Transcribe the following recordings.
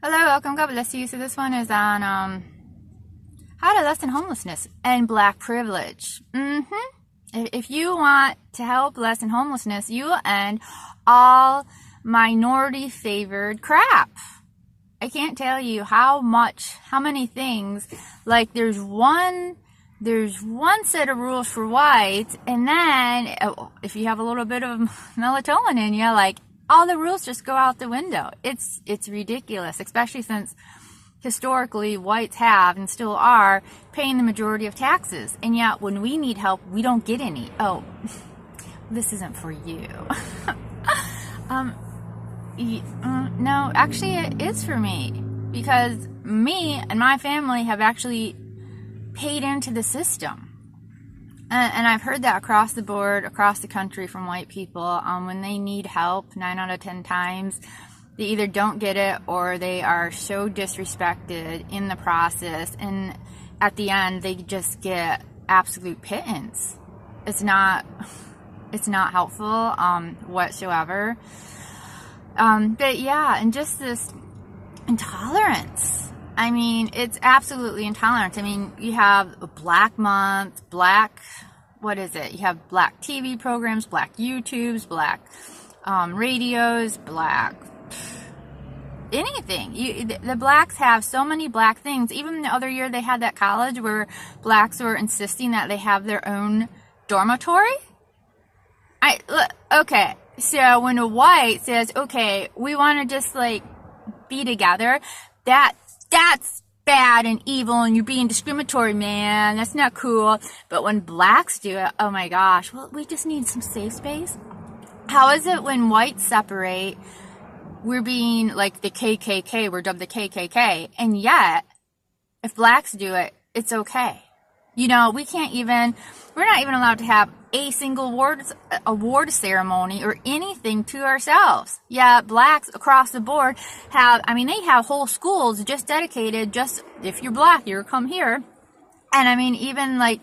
Hello, welcome, God bless you. So this one is on how to lessen homelessness and black privilege. If you want to help lessen homelessness, you will end all minority favored crap. I can't tell you how many things, like there's one set of rules for whites, and then if you have a little bit of melatonin in you, like all the rules just go out the window. It's ridiculous, especially since historically whites have and still are paying the majority of taxes, and yet when we need help, we don't get any. Oh, this isn't for you. No, actually it is for me, because me and my family have actually paid into the system. And I've heard that across the board, across the country, from white people. When they need help, 9 out of 10 times, they either don't get it or they are so disrespected in the process. And at the end, they just get absolute pittance. It's not helpful whatsoever. But yeah, and just this intolerance. I mean, it's absolutely intolerant. I mean, you have a Black Month, what is it? You have black TV programs, black YouTubes, black radios, black anything. The blacks have so many black things. Even the other year they had that college where blacks were insisting that they have their own dormitory. Okay, so when a white says, okay, we want to just like be together, that's bad and evil, and you're being discriminatory, man. That's not cool. But when blacks do it, oh my gosh, well, we just need some safe space. How is it when whites separate, we're being like the KKK, we're dubbed the KKK, and yet, if blacks do it, it's okay. You know, we're not even allowed to have a single award ceremony or anything to ourselves. Yeah, blacks across the board they have whole schools just dedicated, just if you're black, you come here. And I mean, even like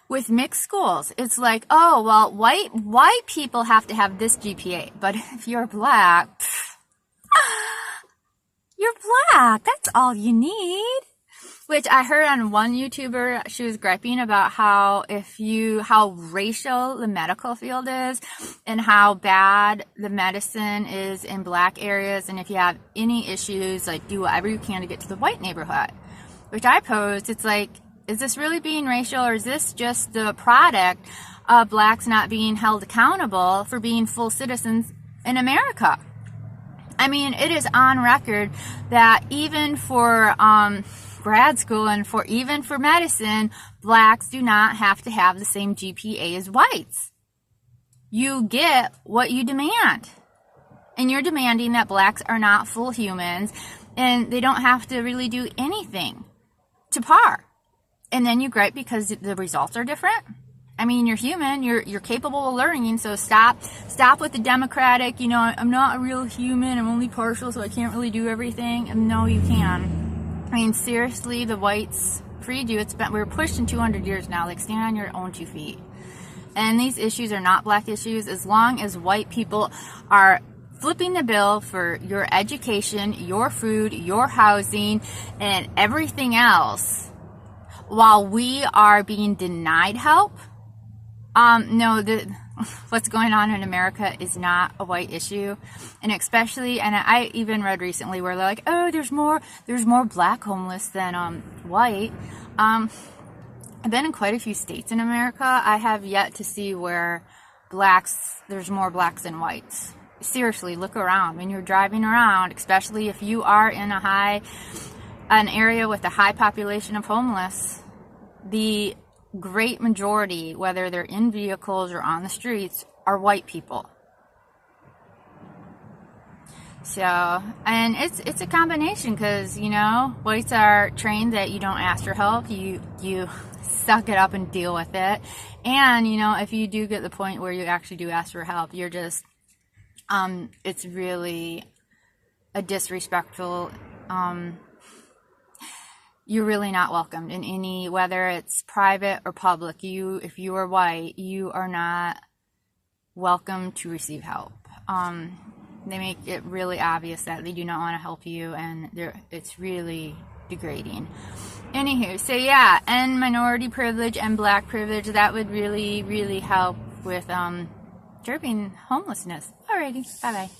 with mixed schools, it's like, oh, well, white people have to have this GPA, but if you're black, you're black. That's all you need. Which I heard on one YouTuber, she was griping about how racial the medical field is and how bad the medicine is in black areas. And if you have any issues, like do whatever you can to get to the white neighborhood. Which I posed, it's like, is this really being racial, or is this just the product of blacks not being held accountable for being full citizens in America? I mean, it is on record that even for grad school and even for medicine, blacks do not have to have the same GPA as whites. You get what you demand. And you're demanding that blacks are not full humans and they don't have to really do anything to par. And then you gripe because the results are different. I mean, you're human, you're capable of learning, so stop with the Democratic, I'm not a real human, I'm only partial, so I can't really do everything. And no, you can. I mean, seriously, the whites freed you. We were pushed in 200 years now. Like, stand on your own 2 feet. And these issues are not black issues. As long as white people are flipping the bill for your education, your food, your housing, and everything else, while we are being denied help, what's going on in America is not a white issue. And especially, and I even read recently where they're like, oh, there's more black homeless than white. I've been in quite a few states in America. I have yet to see where there's more blacks than whites. Seriously, look around. When you're driving around, especially if you are in an area with a high population of homeless, the great majority, whether they're in vehicles or on the streets, are white people. So, and it's a combination, because whites are trained that you don't ask for help, you suck it up and deal with it. And if you do get the point where you actually do ask for help, you're just it's really a disrespectful you're really not welcomed in any, whether it's private or public. If you are white, you are not welcome to receive help. They make it really obvious that they do not want to help you, and it's really degrading. Anywho, so yeah, and minority privilege and black privilege, that would really, really help with curbing homelessness. Alrighty, bye-bye.